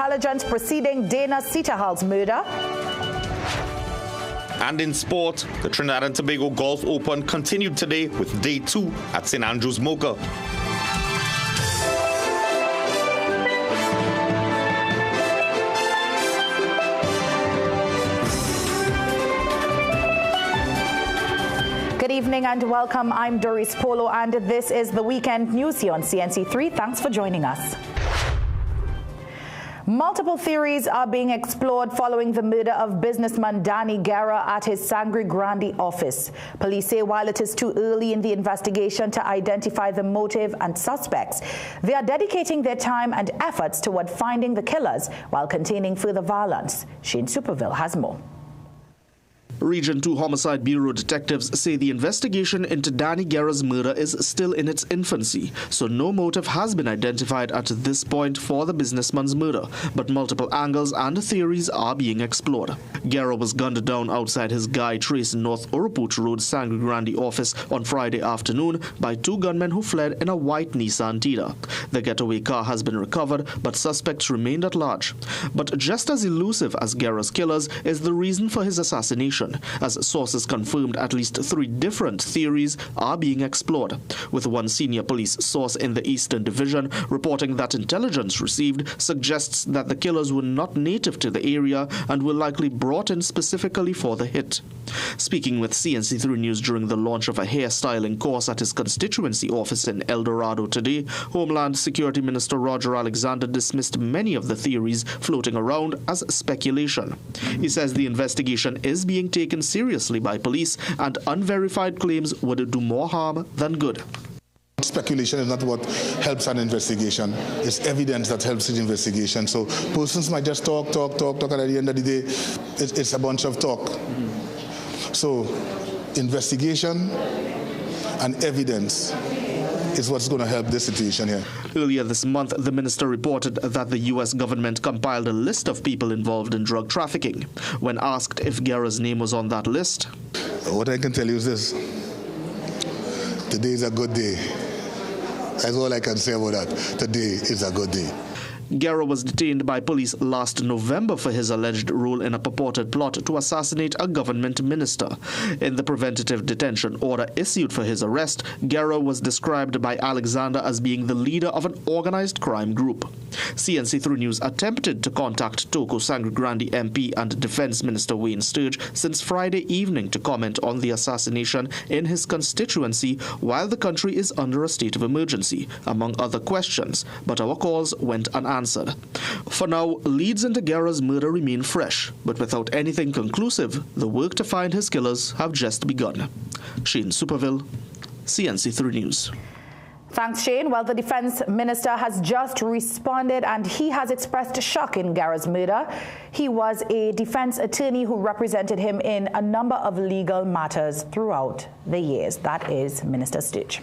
intelligence preceding Dana Sitahal's murder. And in sport, the Trinidad and Tobago Golf Open continued today with day 2 at St. Andrews Mocha. Good evening and welcome. I'm Doris Polo and this is the weekend news here on CNC3. Thanks for joining us. Multiple theories are being explored following the murder of businessman Danny Gara at his Sangre Grande office. Police say while it is too early in the investigation to identify the motive and suspects, they are dedicating their time and efforts toward finding the killers while containing further violence. Shane Superville has more. Region 2 Homicide Bureau detectives say the investigation into Danny Gara's murder is still in its infancy, so no motive has been identified at this point for the businessman's murder, but multiple angles and theories are being explored. Gara was gunned down outside his Guy Trace North Uruput Road Sangre Grande office on Friday afternoon by 2 gunmen who fled in a white Nissan Tida. The getaway car has been recovered, but suspects remained at large. But just as elusive as Gara's killers is the reason for his assassination, as sources confirmed at least 3 different theories are being explored, with one senior police source in the Eastern Division reporting that intelligence received suggests that the killers were not native to the area and were likely brought in specifically for the hit. Speaking with CNC3 News during the launch of a hairstyling course at his constituency office in El Dorado today, Homeland Security Minister Roger Alexander dismissed many of the theories floating around as speculation. He says the investigation is being taken seriously by police and unverified claims would do more harm than good. Speculation is not what helps an investigation. It's evidence that helps the investigation. So persons might just talk, and at the end of the day, it's a bunch of talk. So investigation and evidence is what's going to help this situation here. Earlier this month, the minister reported that the U.S. government compiled a list of people involved in drug trafficking. When asked if Gara's name was on that list, what I can tell you is this: today is a good day. That's all I can say about that. Today is a good day. Gara was detained by police last November for his alleged role in a purported plot to assassinate a government minister. In the preventative detention order issued for his arrest, Gara was described by Alexander as being the leader of an organized crime group. CNC3 News attempted to contact Toco Sangre Grande MP and Defense Minister Wayne Sturge since Friday evening to comment on the assassination in his constituency while the country is under a state of emergency, among other questions, but our calls went unanswered. For now, leads into Gara's murder remain fresh, but without anything conclusive, the work to find his killers have just begun. Shane Superville, CNC3 News. Thanks, Shane. Well, the defense minister has just responded and he has expressed shock in Gara's murder. He was a defense attorney who represented him in a number of legal matters throughout the years. That is Minister Sturge.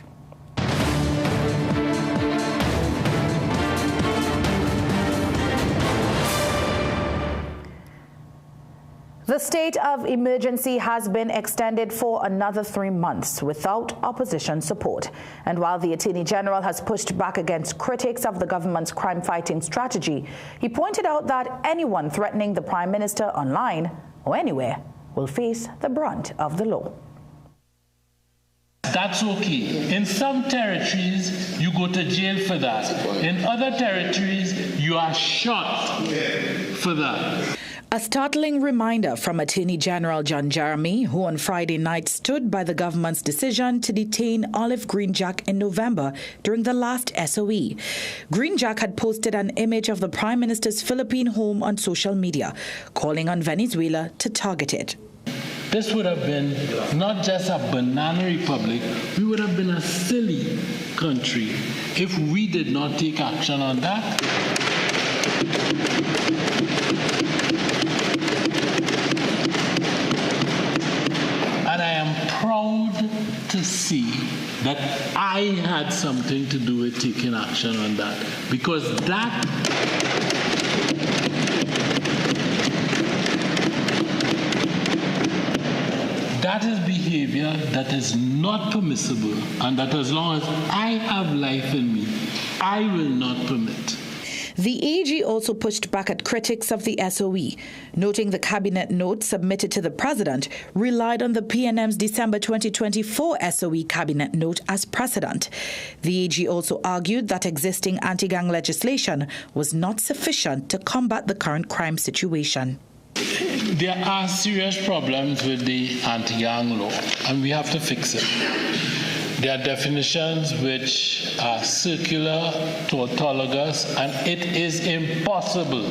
The state of emergency has been extended for another 3 months without opposition support. And while the Attorney General has pushed back against critics of the government's crime-fighting strategy, he pointed out that anyone threatening the Prime Minister online or anywhere will face the brunt of the law. That's okay. In some territories, you go to jail for that. In other territories, you are shot for that. A startling reminder from Attorney General John Jeremy, who on Friday night stood by the government's decision to detain Olive Greenjack in November during the last SOE. Greenjack had posted an image of the Prime Minister's Philippine home on social media, calling on Venezuela to target it. This would have been not just a banana republic, we would have been a silly country if we did not take action on that. And I am proud to see that I had something to do with taking action on that, because that is behavior that is not permissible, and that as long as I have life in me, I will not permit. The AG also pushed back at critics of the SOE, noting the cabinet note submitted to the president relied on the PNM's December 2024 SOE cabinet note as precedent. The AG also argued that existing anti-gang legislation was not sufficient to combat the current crime situation. There are serious problems with the anti-gang law, and we have to fix it. There are definitions which are circular, tautologous, and it is impossible.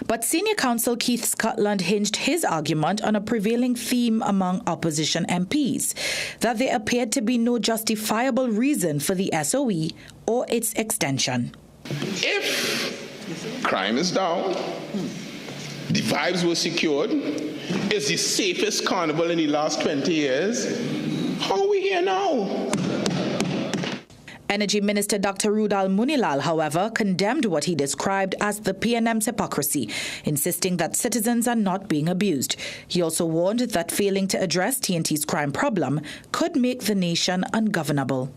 But Senior Counsel Keith Scotland hinged his argument on a prevailing theme among opposition MPs, that there appeared to be no justifiable reason for the SOE or its extension. If crime is down, the vibes were secured, it's the safest carnival in the last 20 years, how are we here now? Energy Minister Dr. Rudal Munilal, however, condemned what he described as the PNM's hypocrisy, insisting that citizens are not being abused. He also warned that failing to address TNT's crime problem could make the nation ungovernable.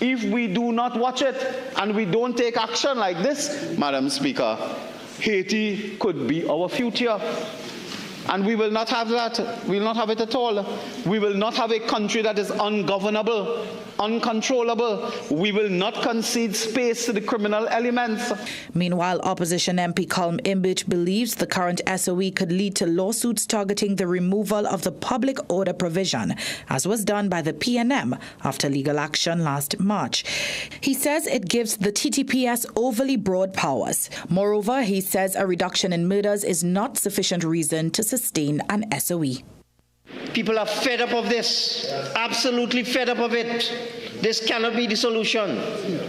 If we do not watch it and we don't take action like this, Madam Speaker, Haiti could be our future. And we will not have that. We will not have it at all. We will not have a country that is ungovernable, uncontrollable. We will not concede space to the criminal elements. Meanwhile, opposition MP Colm Imbich believes the current SOE could lead to lawsuits targeting the removal of the public order provision, as was done by the PNM after legal action last March. He says it gives the TTPS overly broad powers. Moreover, he says a reduction in murders is not sufficient reason to sustain an SOE. People are fed up of this, absolutely fed up of it. This cannot be the solution.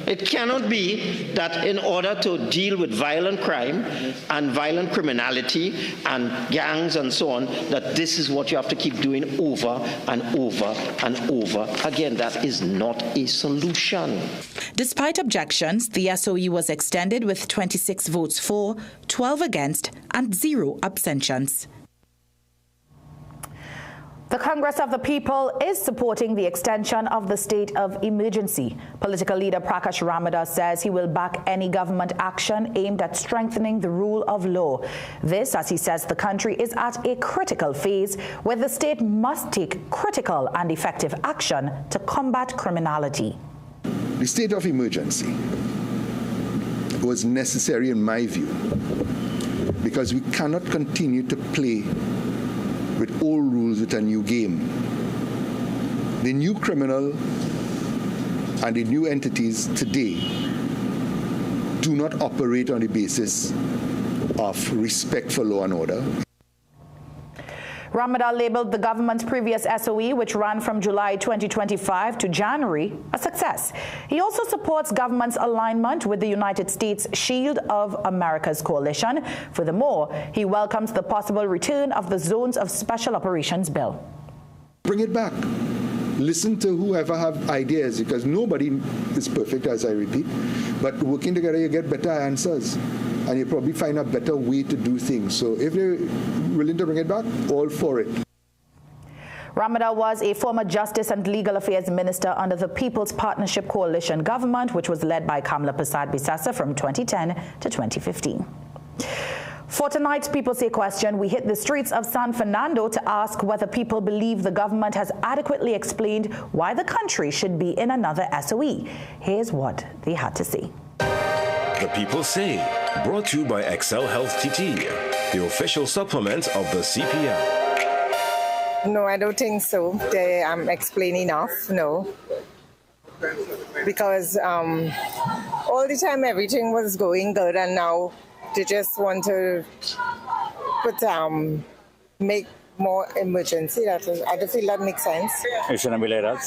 It cannot be that in order to deal with violent crime and violent criminality and gangs and so on, that this is what you have to keep doing over and over and over again. That is not a solution. Despite objections, the SOE was extended with 26 votes for, 12 against, and 0 abstentions. The Congress of the People is supporting the extension of the state of emergency. Political leader Prakash Ramadan says he will back any government action aimed at strengthening the rule of law. This, as he says, the country is at a critical phase where the state must take critical and effective action to combat criminality. The state of emergency was necessary in my view because we cannot continue to play with old rules with a new game. The new criminal and the new entities today do not operate on the basis of respect for law and order. Ramadan labeled the government's previous SOE, which ran from July 2025 to January, a success. He also supports government's alignment with the United States Shield of America's coalition. Furthermore, he welcomes the possible return of the Zones of Special Operations bill. Bring it back. Listen to whoever have ideas, because nobody is perfect, as I repeat. But working together, you get better answers. And you probably find a better way to do things. So if they're willing to bring it back, all for it. Ramadan was a former Justice and Legal Affairs Minister under the People's Partnership Coalition government, which was led by Kamla Persad-Bissassa from 2010 to 2015. For tonight's People Say question, we hit the streets of San Fernando to ask whether people believe the government has adequately explained why the country should be in another SOE. Here's what they had to say. The People Say, brought to you by Excel Health TT, the official supplement of the CPL. No, I don't think so. They explain enough, no. Because all the time everything was going good, and now they just want to make more emergency. I don't feel that makes sense. It shouldn't be like that.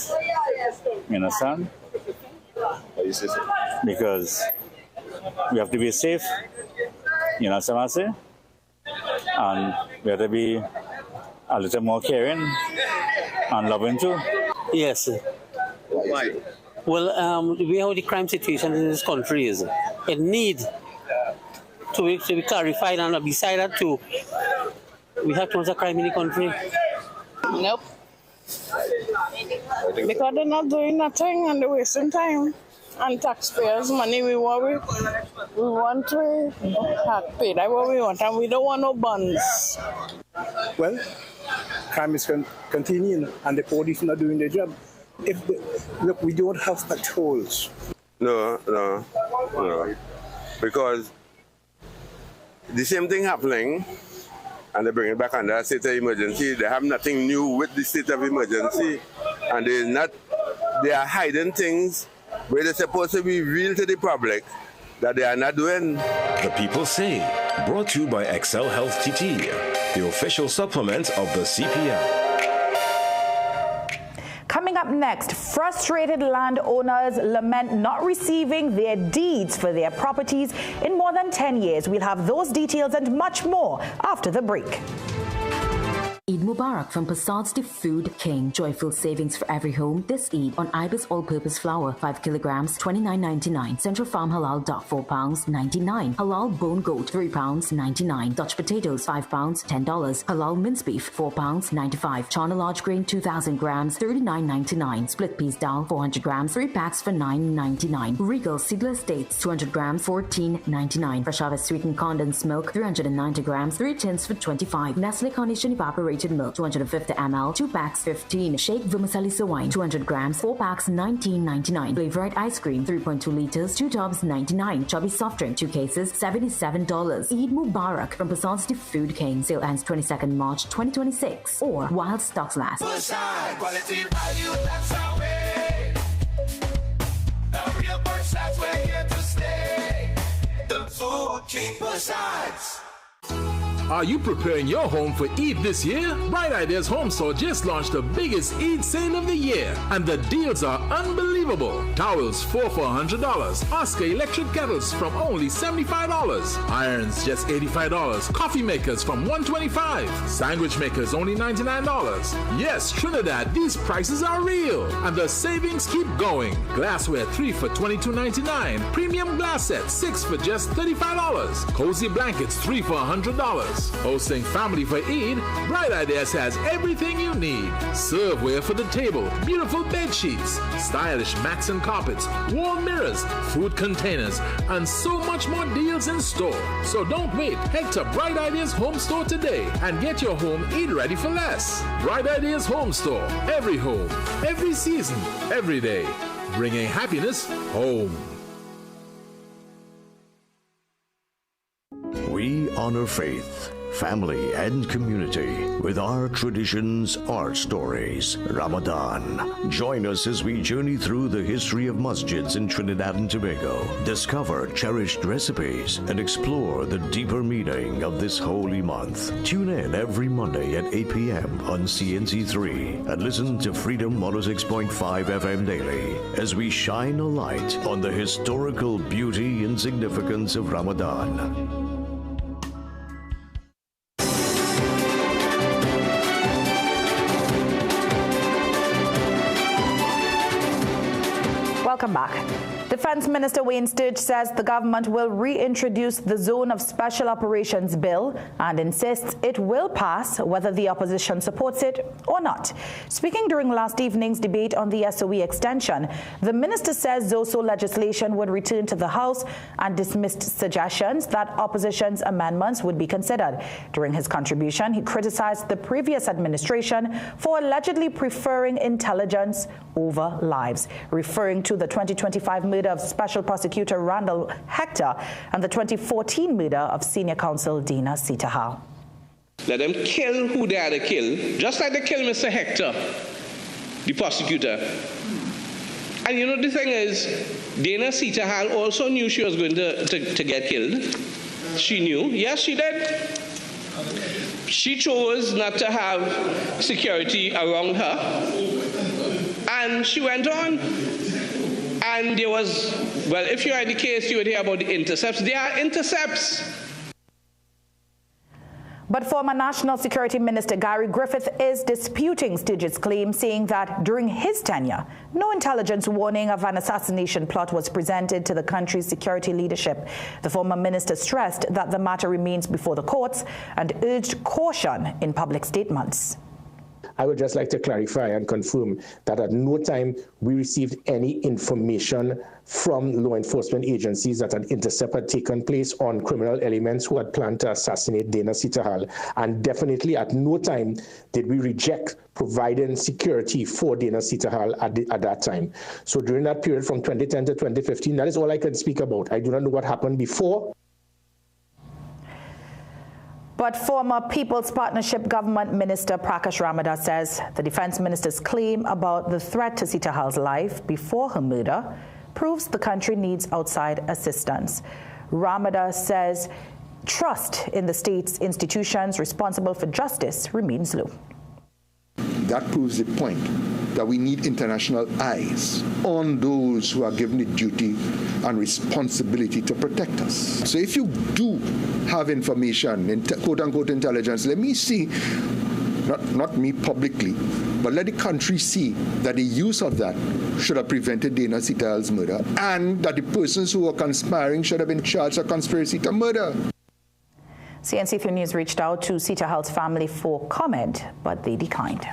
You understand? Because we have to be safe, you know what I'm saying? And we have to be a little more caring and loving too. Yes. Why? Well, we how the crime situation in this country is. It needs to be clarified, and beside that too, we have tons of crime in the country. Nope. Because they're not doing nothing and they're wasting time. and taxpayers' money. We want to have paid. That's what we want, and we don't want no bonds. Well, crime is continuing, and the police not doing their job. Look, we don't have patrols. No. Because the same thing happening, and they bring it back under a state of emergency. They have nothing new with the state of emergency, and they are hiding things where they're supposed to be revealed to the public that they are not doing. The People Say, brought to you by XL Health TT, the official supplement of the CPL. Coming up next, frustrated landowners lament not receiving their deeds for their properties in more than 10 years. We'll have those details and much more after the break. Eid Mubarak from Passad's The Food King. Joyful savings for every home this Eid on Ibis all-purpose flour, 5 kilograms, $29.99. Central Farm Halal duck, £4.99. Halal bone goat, £3.99. Dutch potatoes, £5, $10. Halal mince beef, £4.95. Chana large grain, 2,000 grams, $39.99. Split peas dal, 400 grams, 3 packs for $9.99. Regal seedless dates, 200 grams, $14.99. Fresh harvest sweetened condensed milk, 390 grams, 3 tins for $25. Nestle Carnation evaporated milk, 250 ml, 2 packs, 15. Shake vermicelli wine, 200 grams, 4 packs, $19.99. Flavorite ice cream, 3.2 liters, 2 tubs, $99. Chubby soft drink, 2 cases, $77. Eid Mubarak from Passad's The Food King. Sale ends 22nd March 2026 or while stocks last. Quality value, that's our way. The real Passad's, we're here to stay. The Food King Passad's. Are you preparing your home for Eid this year? Bright Ideas Home Store just launched the biggest Eid sale of the year, and the deals are unbelievable. Towels 4 for $100. Oscar electric kettles from only $75. Irons just $85. Coffee makers from $125. Sandwich makers only $99. Yes, Trinidad, these prices are real, and the savings keep going. Glassware 3 for $22.99. Premium glass set 6 for just $35. Cozy blankets 3 for $100. Hosting family for Eid, Bright Ideas has everything you need. Serveware for the table, beautiful bed sheets, stylish mats and carpets, wall mirrors, food containers, and so much more deals in store. So don't wait. Head to Bright Ideas Home Store today and get your home Eid ready for less. Bright Ideas Home Store. Every home, every season, every day. Bringing happiness home. We honor faith, family, and community with our traditions, our stories. Ramadan. Join us as we journey through the history of masjids in Trinidad and Tobago, discover cherished recipes, and explore the deeper meaning of this holy month. Tune in every Monday at 8 p.m. on CNC3 and listen to Freedom 106.5 FM daily as we shine a light on the historical beauty and significance of Ramadan. Welcome back. Defense Minister Wayne Sturge says the government will reintroduce the Zone of Special Operations bill and insists it will pass whether the opposition supports it or not. Speaking during last evening's debate on the SOE extension, the minister says ZOSO legislation would return to the House and dismissed suggestions that opposition's amendments would be considered. During his contribution, he criticized the previous administration for allegedly preferring intelligence over lives, referring to the 2025 murder of Special Prosecutor Randall Hector and the 2014 murder of Senior Counsel Dina Sitahal. Let them kill who they had to kill, just like they killed Mr. Hector, the prosecutor. And you know, the thing is, Dina Sitahal also knew she was going to get killed. She knew. Yes, she did. She chose not to have security around her, and she went on. And there was, well, if you had the case, you would hear about the intercepts. There are intercepts. But former National Security Minister Gary Griffith is disputing Sturge's claim, saying that during his tenure, no intelligence warning of an assassination plot was presented to the country's security leadership. The former minister stressed that the matter remains before the courts and urged caution in public statements. I would just like to clarify and confirm that at no time we received any information from law enforcement agencies that an intercept had taken place on criminal elements who had planned to assassinate Dana Sitahal. And definitely at no time did we reject providing security for Dana Sitahal at that time. So during that period from 2010 to 2015, that is all I can speak about. I do not know what happened before. But former People's Partnership Government Minister Prakash Ramadan says the defense minister's claim about the threat to Sitahal's life before her murder proves the country needs outside assistance. Ramadan says trust in the state's institutions responsible for justice remains low. That proves the point that we need international eyes on those who are given the duty and responsibility to protect us. So if you do have information, quote-unquote intelligence, let me see, not me publicly, but let the country see that the use of that should have prevented Dana Sitahal's murder, and that the persons who were conspiring should have been charged of conspiracy to murder. CNC3 News reached out to Sitahal's family for comment, but they declined.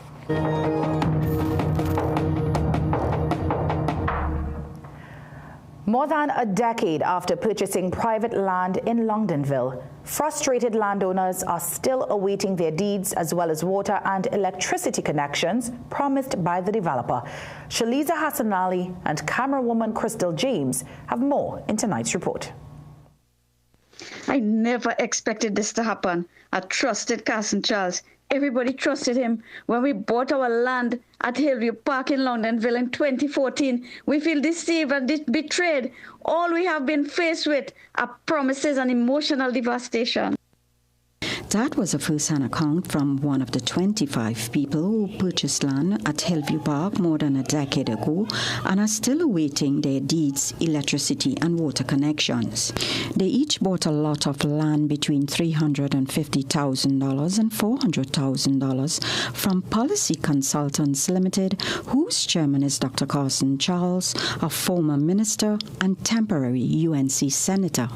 More than a decade after purchasing private land in Longdenville, frustrated landowners are still awaiting their deeds as well as water and electricity connections promised by the developer. Shaliza Hassan Ali and camerawoman Crystal James have more in tonight's report. I never expected this to happen. I trusted Carson Charles. Everybody trusted him. When we bought our land at Hillview Park in Longdenville in 2014, we feel deceived and betrayed. All we have been faced with are promises and emotional devastation. That was a first-hand account from one of the 25 people who purchased land at Hillview Park more than a decade ago and are still awaiting their deeds, electricity and water connections. They each bought a lot of land between $350,000 and $400,000 from Policy Consultants Limited, whose chairman is Dr. Carson Charles, a former minister and temporary UNC senator.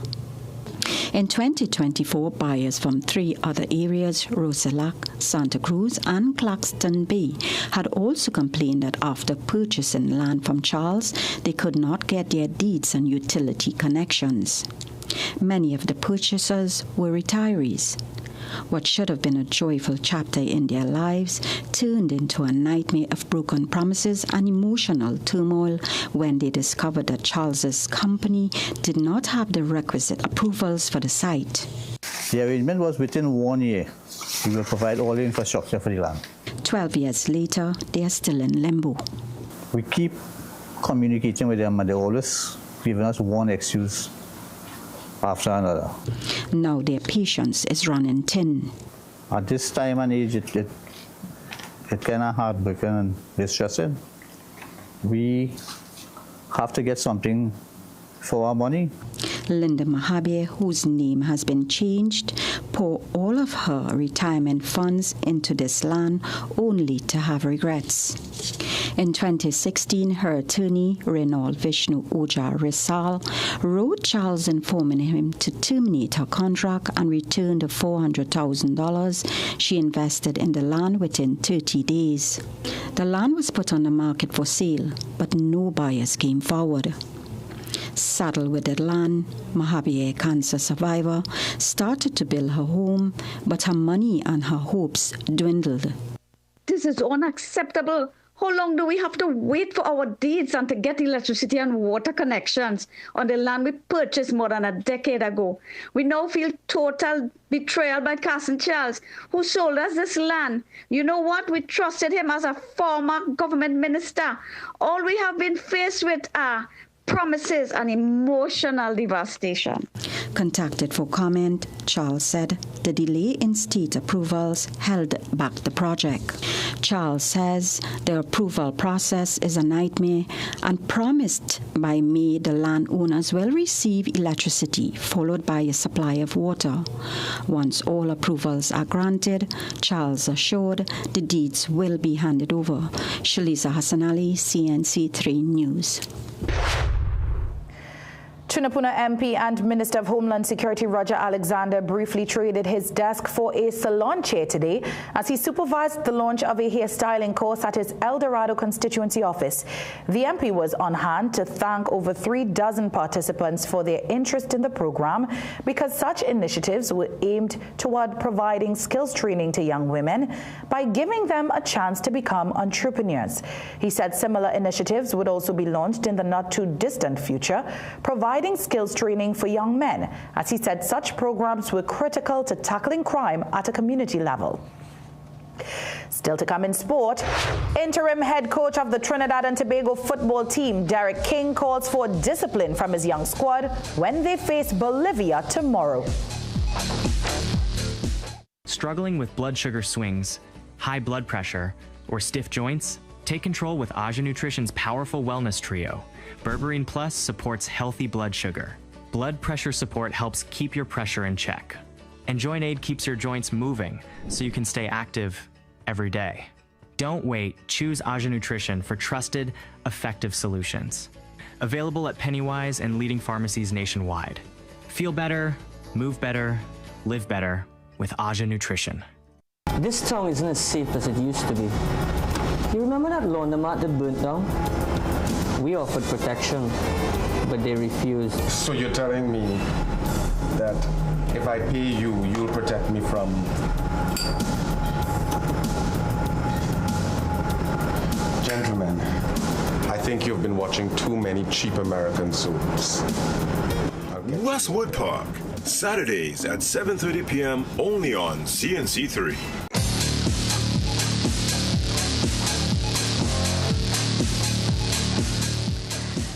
In 2024, buyers from 3 other areas, Roselac, Santa Cruz, and Claxton Bay, had also complained that after purchasing land from Charles, they could not get their deeds and utility connections. Many of the purchasers were retirees. What should have been a joyful chapter in their lives turned into a nightmare of broken promises and emotional turmoil when they discovered that Charles's company did not have the requisite approvals for the site. The arrangement was within 1 year. We will provide all the infrastructure for the land. 12 years later, they are still in limbo. We keep communicating with them, and they're always giving us one excuse after another. Now their patience is running thin. At this time and age, it kind of heartbreaking and distressing. We have to get something for our money. Linda Mahabir, whose name has been changed, poured all of her retirement funds into this land only to have regrets. In 2016, her attorney, Renal Vishnu Oja Risal, wrote Charles informing him to terminate her contract and return the $400,000 she invested in the land within 30 days. The land was put on the market for sale, but no buyers came forward. Saddled with the land, Mahabir, a cancer survivor, started to build her home, but her money and her hopes dwindled. This is unacceptable. How long do we have to wait for our deeds and to get electricity and water connections on the land we purchased more than a decade ago? We now feel total betrayal by Carson Charles, who sold us this land. You know what? We trusted him as a former government minister. All we have been faced with are promises and emotional devastation. Contacted for comment, Charles said the delay in state approvals held back the project. Charles says the approval process is a nightmare and promised by May the landowners will receive electricity followed by a supply of water. Once all approvals are granted, Charles assured the deeds will be handed over. Shaliza Hassan Ali, CNC3 News. Trinapuna MP and Minister of Homeland Security Roger Alexander briefly traded his desk for a salon chair today as he supervised the launch of a hairstyling course at his El Dorado constituency office. The MP was on hand to thank over 36 participants for their interest in the program because such initiatives were aimed toward providing skills training to young women by giving them a chance to become entrepreneurs. He said similar initiatives would also be launched in the not-too-distant future, providing skills training for young men, as he said such programs were critical to tackling crime at a community level. Still to come in sport, interim head coach of the Trinidad and Tobago football team, Derek King, calls for discipline from his young squad when they face Bolivia tomorrow. Struggling with blood sugar swings, high blood pressure, or stiff joints? Take control with Aja Nutrition's powerful wellness trio. Berberine Plus supports healthy blood sugar. Blood pressure support helps keep your pressure in check. And Joint Aid keeps your joints moving so you can stay active every day. Don't wait. Choose Aja Nutrition for trusted, effective solutions. Available at Pennywise and leading pharmacies nationwide. Feel better, move better, live better with Aja Nutrition. This town isn't as safe as it used to be. You remember that laundromat that burnt down? We offered protection, but they refused. So you're telling me that if I pay you, you'll protect me from... Gentlemen, I think you've been watching too many cheap American soaps. Westwood Park, Saturdays at 7:30 p.m. only on CNC3.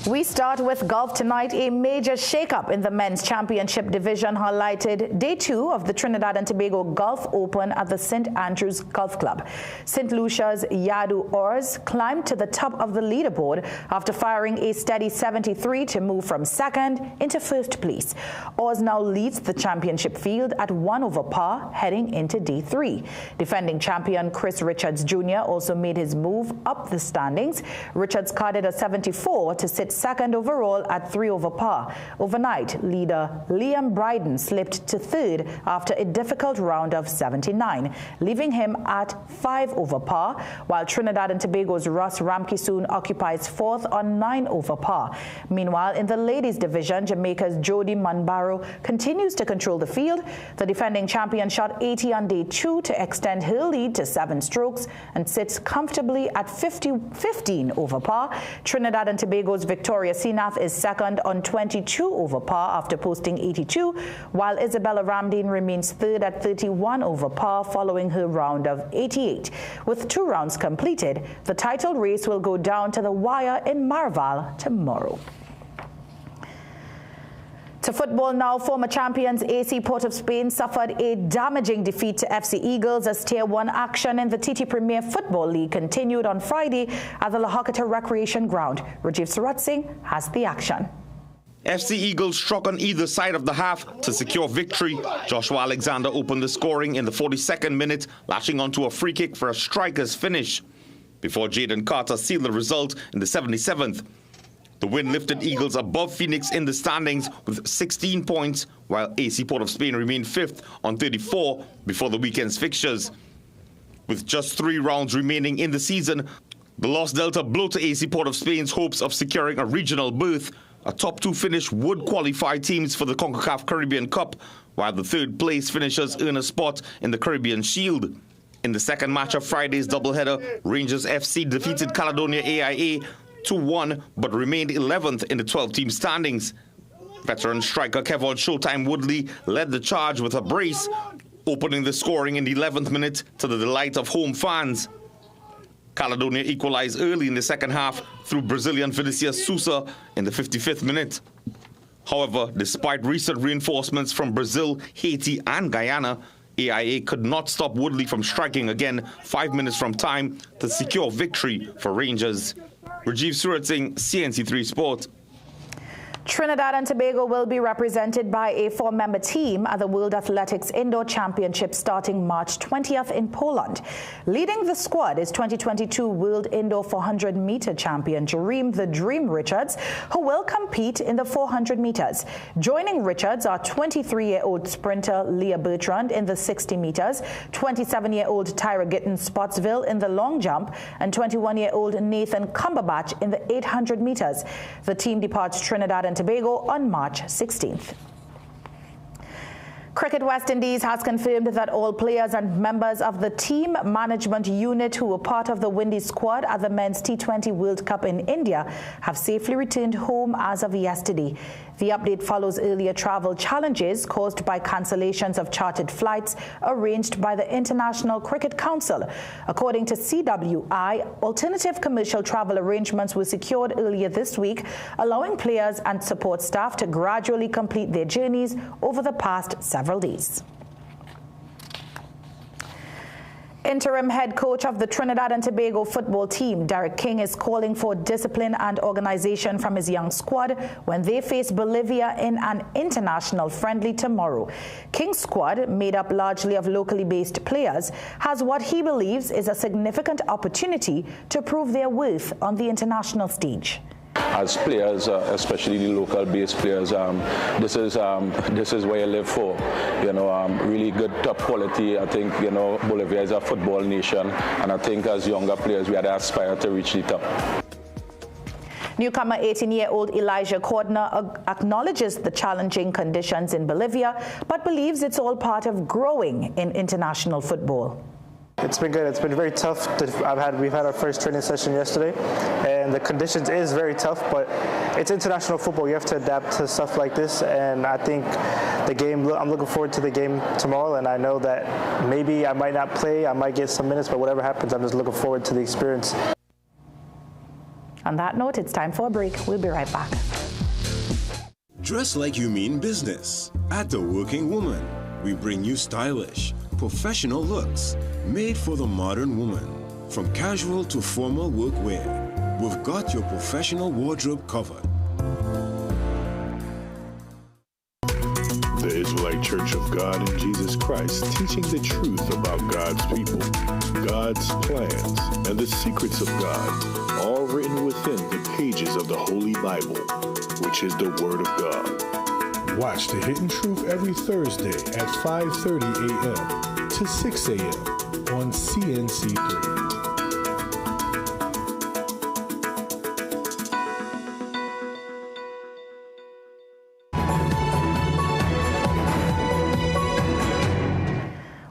We start with golf tonight. A major shakeup in the men's championship division highlighted day 2 of the Trinidad and Tobago Golf Open at the St. Andrews Golf Club. St. Lucia's Yadu Ors climbed to the top of the leaderboard after firing a steady 73 to move from second into first place. Ors now leads the championship field at 1 over par heading into day 3. Defending champion Chris Richards Jr. also made his move up the standings. Richards carded a 74 to sit second overall at 3 over par. Overnight, leader Liam Bryden slipped to third after a difficult round of 79, leaving him at 5 over par, while Trinidad and Tobago's Ross Ramkisoon occupies 4th on 9 over par. Meanwhile, in the ladies division, Jamaica's Jody Manbaro continues to control the field. The defending champion shot 80 on day 2 to extend her lead to 7 strokes and sits comfortably at 15 over par. Trinidad and Tobago's Victoria Senath is second on 22 over par after posting 82, while Isabella Ramdeen remains third at 31 over par following her round of 88. With 2 rounds completed, the title race will go down to the wire in Marval tomorrow. To football now, former champions AC Port of Spain suffered a damaging defeat to FC Eagles as Tier 1 action in the TT Premier Football League continued on Friday at the Lahokata Recreation Ground. Rajiv Surat Singh has the action. FC Eagles struck on either side of the half to secure victory. Joshua Alexander opened the scoring in the 42nd minute, latching onto a free kick for a striker's finish, before Jaden Carter sealed the result in the 77th. The win lifted Eagles above Phoenix in the standings with 16 points, while AC Port of Spain remained 5th on 34 before the weekend's fixtures. With just 3 rounds remaining in the season, the loss dealt a blow to AC Port of Spain's hopes of securing a regional berth. A top 2 finish would qualify teams for the CONCACAF Caribbean Cup, while the 3rd place finishers earn a spot in the Caribbean Shield. In the second match of Friday's doubleheader, Rangers FC defeated Caledonia AIA 2-1, but remained 11th in the 12-team standings. Veteran striker Kevon Showtime Woodley led the charge with a brace, opening the scoring in the 11th minute to the delight of home fans. Caledonia equalized early in the second half through Brazilian Vinicius Sousa in the 55th minute. However, despite recent reinforcements from Brazil, Haiti and Guyana, AIA could not stop Woodley from striking again 5 minutes from time to secure victory for Rangers. Rajiv Surat Singh, CNC3 Sport. Trinidad and Tobago will be represented by a 4-member team at the World Athletics Indoor Championship starting March 20th in Poland. Leading the squad is 2022 World Indoor 400-meter champion Jareem "The Dream" Richards, who will compete in the 400 meters. Joining Richards are 23-year-old sprinter Leah Bertrand in the 60 meters, 27-year-old Tyra Gitton Spotsville in the long jump, and 21-year-old Nathan Cumberbatch in the 800 meters. The team departs Trinidad and Tobago on March 16th. Cricket West Indies has confirmed that all players and members of the team management unit who were part of the Windies squad at the Men's T20 World Cup in India have safely returned home as of yesterday. The update follows earlier travel challenges caused by cancellations of chartered flights arranged by the International Cricket Council. According to CWI, alternative commercial travel arrangements were secured earlier this week, allowing players and support staff to gradually complete their journeys over the past several days. Interim head coach of the Trinidad and Tobago football team, Derek King, is calling for discipline and organization from his young squad when they face Bolivia in an international friendly tomorrow. King's squad, made up largely of locally based players, has what he believes is a significant opportunity to prove their worth on the international stage. As players, especially the local-based players, this is what you live for. Really good, top quality. I think Bolivia is a football nation, and I think as younger players, we had to aspire to reach the top. Newcomer 18-year-old Elijah Cordner acknowledges the challenging conditions in Bolivia, but believes it's all part of growing in international football. It's been good. It's been very tough. We've had our first training session yesterday, and the conditions is very tough, but it's international football. You have to adapt to stuff like this, and I think the game, I'm looking forward to the game tomorrow, and I know that maybe I might not play, I might get some minutes, but whatever happens, I'm just looking forward to the experience. On that note, it's time for a break. We'll be right back. Dress like you mean business. At The Working Woman, we bring you stylish, professional looks made for the modern woman. From casual to formal workwear, we've got your professional wardrobe covered. The Israelite Church of God in Jesus Christ, teaching the truth about God's people, God's plans, and the secrets of God, all written within the pages of the Holy Bible, which is the Word of God. Watch The Hidden Truth every Thursday at 5:30 a.m. to 6 a.m. on CNC3.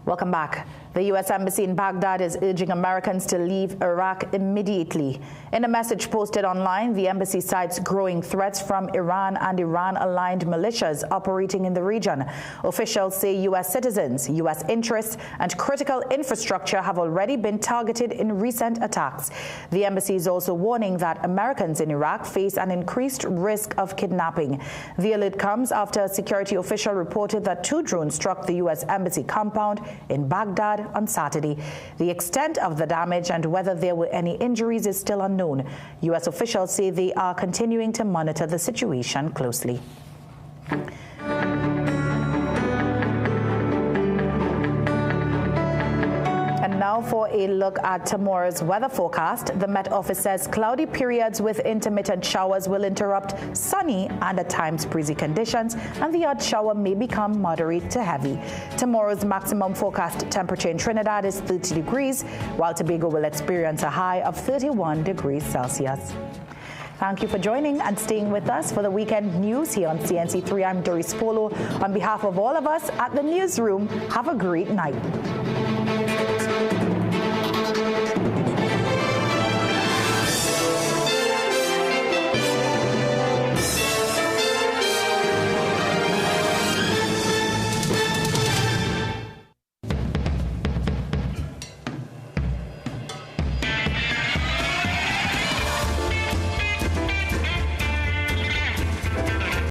Welcome back. The U.S. Embassy in Baghdad is urging Americans to leave Iraq immediately. In a message posted online, the embassy cites growing threats from Iran and Iran-aligned militias operating in the region. Officials say U.S. citizens, U.S. interests, and critical infrastructure have already been targeted in recent attacks. The embassy is also warning that Americans in Iraq face an increased risk of kidnapping. The alert comes after a security official reported that 2 drones struck the U.S. Embassy compound in Baghdad on Saturday. The extent of the damage and whether there were any injuries is still unknown. U.S. officials say they are continuing to monitor the situation closely. And now for a look at tomorrow's weather forecast. The Met Office says cloudy periods with intermittent showers will interrupt sunny and at times breezy conditions, and the odd shower may become moderate to heavy. Tomorrow's maximum forecast temperature in Trinidad is 30 degrees, while Tobago will experience a high of 31 degrees Celsius. Thank you for joining and staying with us for the weekend news here on CNC3. I'm Doris Polo. On behalf of all of us at the newsroom, have a great night.